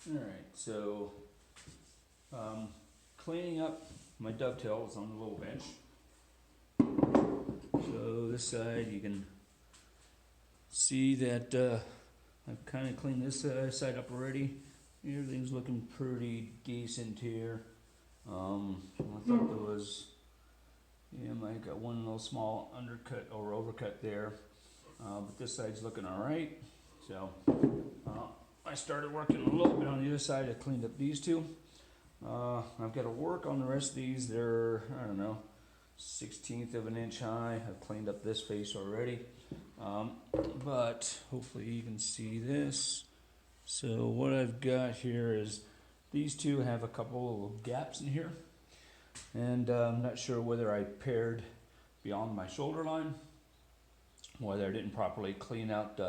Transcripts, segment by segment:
Alright, so cleaning up my dovetails on the little bench. So this side you can see that I've kind of cleaned this side up already. Everything's looking pretty decent here. I thought there was, I got one little small undercut or overcut there, but this side's looking alright. So I started working a little bit on the other side. I cleaned up these two. I've got to work on the rest of these. They're, I don't know, 1/16 of an inch high. I've cleaned up this face already. But hopefully you can see this. So what I've got here is these two have a couple of gaps in here. And I'm not sure whether I paired beyond my shoulder line, whether I didn't properly clean out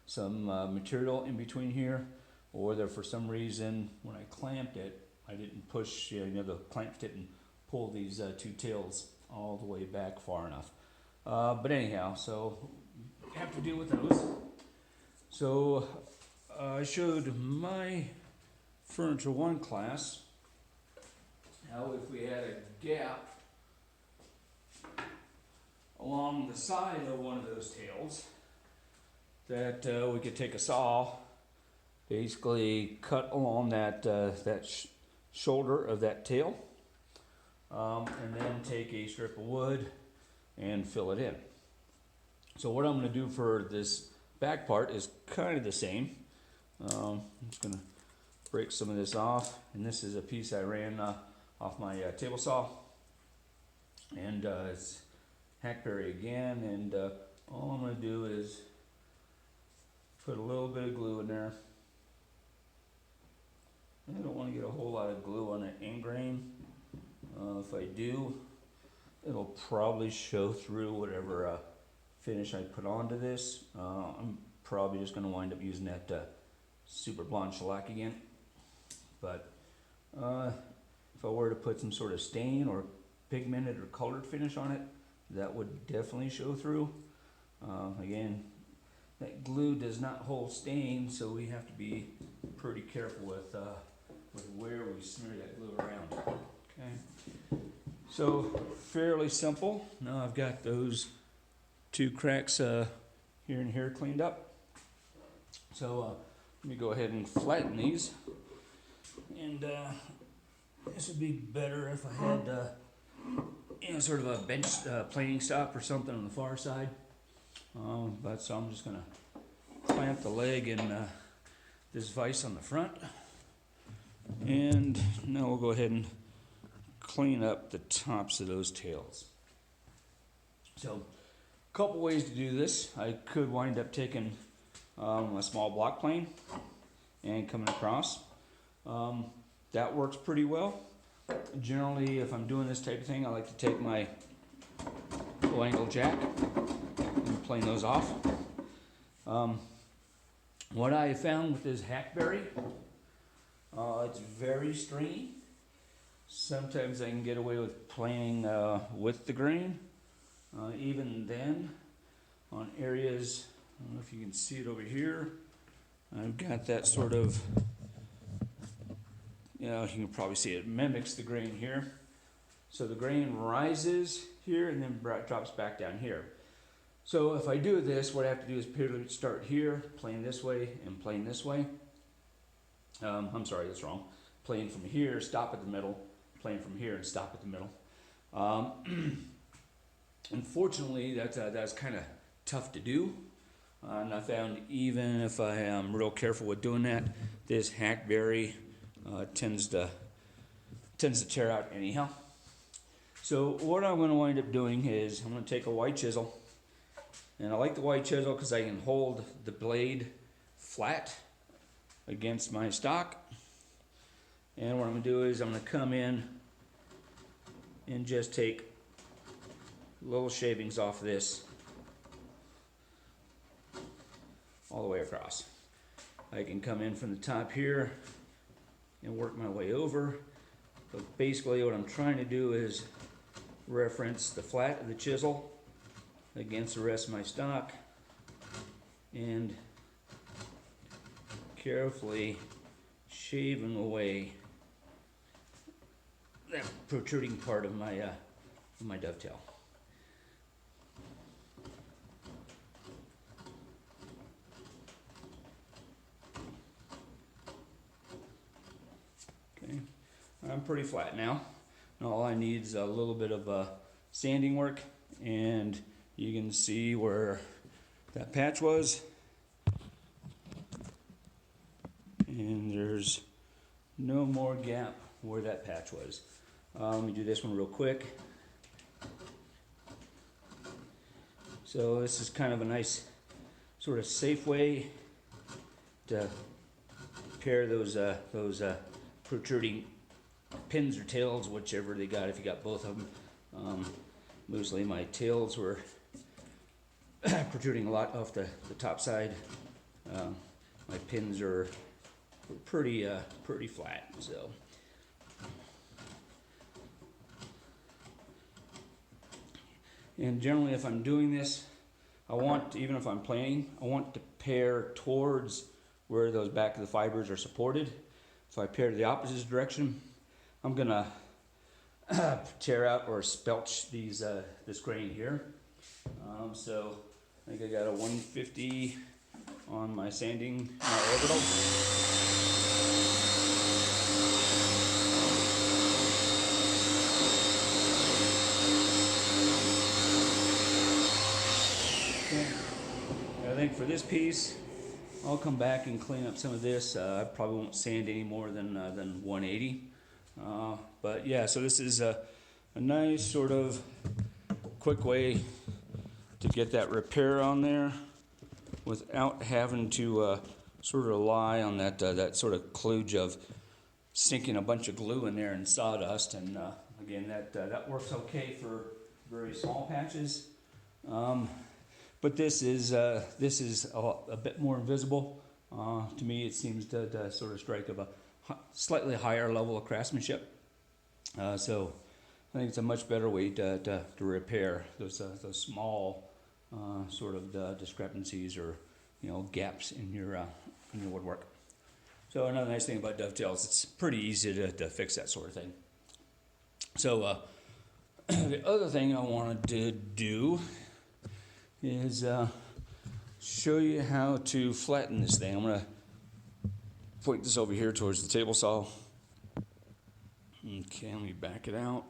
some material in between here, or whether for some reason when I clamped it, I didn't push, the clamps didn't pull these two tails all the way back far enough. But anyhow, so I have to deal with those. So I showed my Furniture 1 class how if we had a gap along the side of one of those tails, that we could take a saw, basically cut along that shoulder of that tail, and then take a strip of wood and fill it in. So what I'm going to do for this back part is kind of the same. I'm just going to break some of this off, and this is a piece I ran off my table saw, and it's hackberry again, and all I'm going to do is put a little bit of glue in there. I don't want to get a whole lot of glue on that end grain. If I do, it'll probably show through whatever finish I put onto this. I'm probably just going to wind up using that super blonde shellac again. But if I were to put some sort of stain or pigmented or colored finish on it, that would definitely show through. Again, that glue does not hold stain, so we have to be pretty careful with where we smear that glue around. Okay, so fairly simple. Now I've got those two cracks here and here cleaned up. So let me go ahead and flatten these. And this would be better if I had sort of a bench planing stop or something on the far side. But so I'm just going to clamp the leg in this vise on the front. And now we'll go ahead and clean up the tops of those tails. So a couple ways to do this. I could wind up taking a small block plane and coming across. That works pretty well. Generally, if I'm doing this type of thing, I like to take my low angle jack and plane those off. What I found with this hackberry, it's very stringy. Sometimes I can get away with planing with the grain. Even then, on areas, I don't know if you can see it over here, I've got that sort of, you can probably see it mimics the grain here. So the grain rises here and then drops back down here. So if I do this, what I have to do is purely start here, plane this way, and plane this way. I'm sorry, that's wrong. Plane from here, stop at the middle, plane from here and stop at the middle. Unfortunately, that's kind of tough to do. And I found even if I am real careful with doing that, this hackberry tends to tear out anyhow. So what I'm going to wind up doing is I'm going to take a white chisel, and I like the white chisel because I can hold the blade flat against my stock. And what I'm going to do is I'm going to come in and just take little shavings off this all the way across. I can come in from the top here and work my way over. But basically what I'm trying to do is reference the flat of the chisel against the rest of my stock and carefully shaving away that protruding part of my dovetail. Okay, I'm pretty flat now. And all I need is a little bit of sanding work, and you can see where that patch was. And there's no more gap where that patch was. Let me do this one real quick. So this is kind of a nice sort of safe way to pair those protruding pins or tails, whichever they got, if you got both of them. Mostly my tails were protruding a lot off the top side. My pins are pretty flat, so. And generally, if I'm doing this, I want, even if I'm planing, I want to pair towards where those back of the fibers are supported. If I pair to the opposite direction, I'm gonna tear out or spelch these this grain here. So I think I got a 150 on my sanding orbital. I think for this piece, I'll come back and clean up some of this. I probably won't sand any more than 180. But yeah, so this is a nice sort of quick way to get that repair on there without having to sort of rely on that sort of kludge of sinking a bunch of glue in there and sawdust. And again, that works okay for very small patches. But this is a bit more invisible. To me, it seems to sort of strike of a slightly higher level of craftsmanship. So I think it's a much better way to repair those small sort of discrepancies or gaps in your woodwork. So another nice thing about dovetails, it's pretty easy to fix that sort of thing. So the other thing I wanted to do is show you how to flatten this thing. I'm going to point this over here towards the table saw. Okay, let me back it out.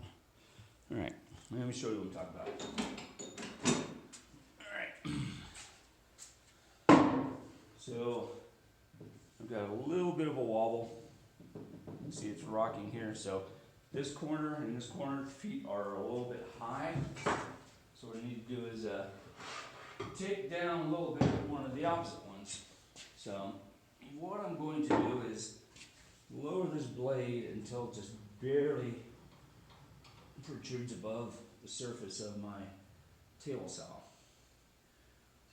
All right, let me show you what I'm talking about. All right. So I've got a little bit of a wobble. You see it's rocking here. So this corner and this corner feet are a little bit high. So what I need to do is take down a little bit of one of the opposite ones. So what I'm going to do is lower this blade until it just barely protrudes above the surface of my table saw.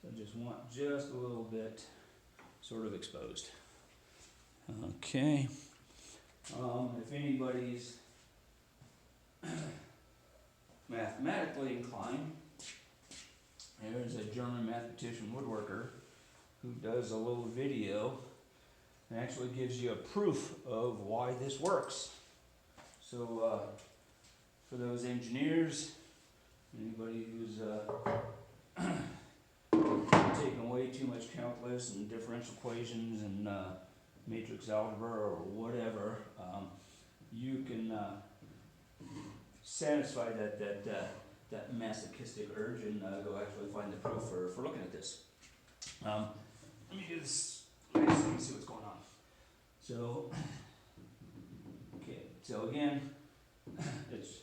So I just want just a little bit sort of exposed. Okay. If anybody's mathematically inclined, there's a German mathematician woodworker who does a little video and actually gives you a proof of why this works. So for those engineers, anybody who's taking way too much calculus and differential equations and matrix algebra or whatever, you can satisfy that masochistic urge and go actually find the proof for looking at this. Let me do this nice so you can see what's going on. So, okay, so again, it's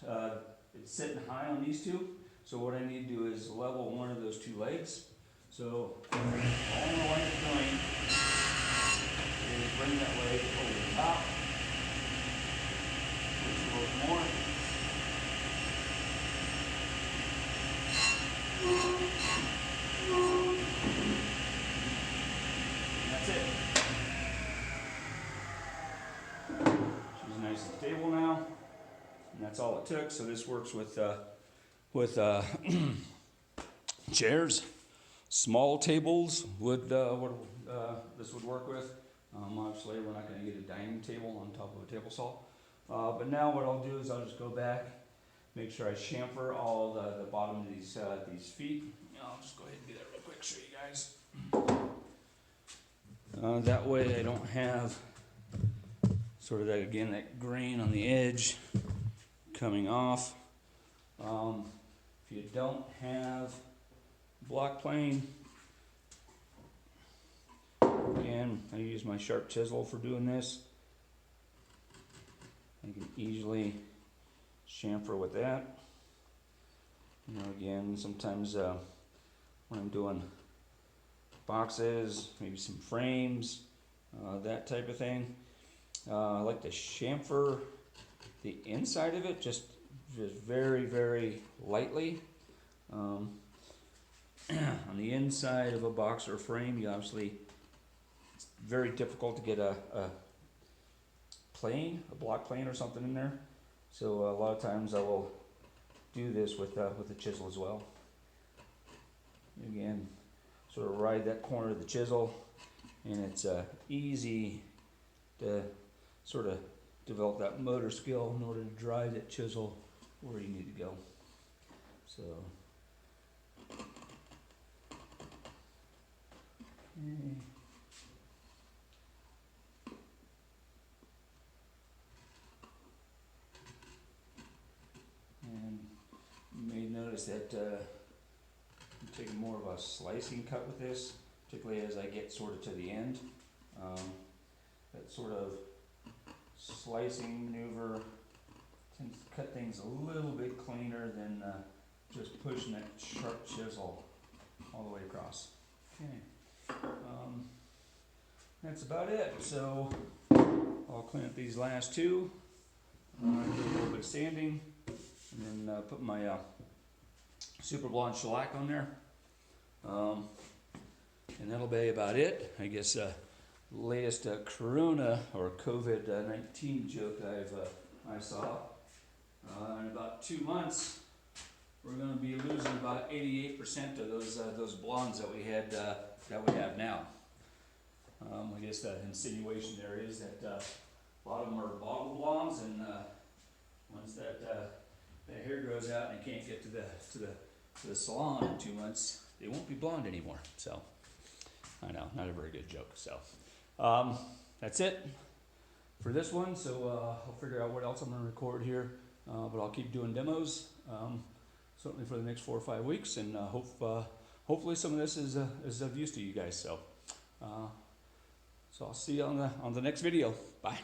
sitting high on these two. So what I need to do is level one of those two legs. So all I want to doing is bring that leg over the top, push a little more. That's it. She's nice and stable now, and that's all it took. So this works with chairs, small tables. This would work with Obviously, we're not going to get a dining table on top of a table saw. But now what I'll do is I'll just go back, make sure I chamfer all the bottom of these feet. I'll just go ahead and do that real quick, show you guys. That way I don't have sort of that, again, that grain on the edge coming off. If you don't have block plane, again, I use my sharp chisel for doing this. I can easily chamfer with that. You know, again, sometimes when I'm doing boxes, maybe some frames, that type of thing, I like to chamfer the inside of it just very, very lightly. On the inside of a box or a frame, you obviously, it's very difficult to get a block plane or something in there. So a lot of times I will do this with a chisel as well. Again, sort of ride that corner of the chisel, and it's easy to sort of develop that motor skill in order to drive that chisel where you need to go. So, okay. And you may notice that I'm taking more of a slicing cut with this, particularly as I get sort of to the end. That sort of slicing maneuver tends to cut things a little bit cleaner than just pushing that sharp chisel all the way across. Okay, that's about it. So I'll clean up these last two, do a little bit of sanding, and then put my super blonde shellac on there, and that'll be about it. I guess latest Corona or COVID-19 joke I saw. In about 2 months, we're going to be losing about 88% of those blondes that we have now. I guess the insinuation there is that a lot of them are bottle blondes, and once that hair grows out and you can't get to the salon in 2 months, they won't be blonde anymore. So I know, not a very good joke. So that's it for this one. So I'll figure out what else I'm going to record here, but I'll keep doing demos certainly for the next 4 or 5 weeks, and hopefully some of this is of use to you guys. So I'll see you on the next video. Bye.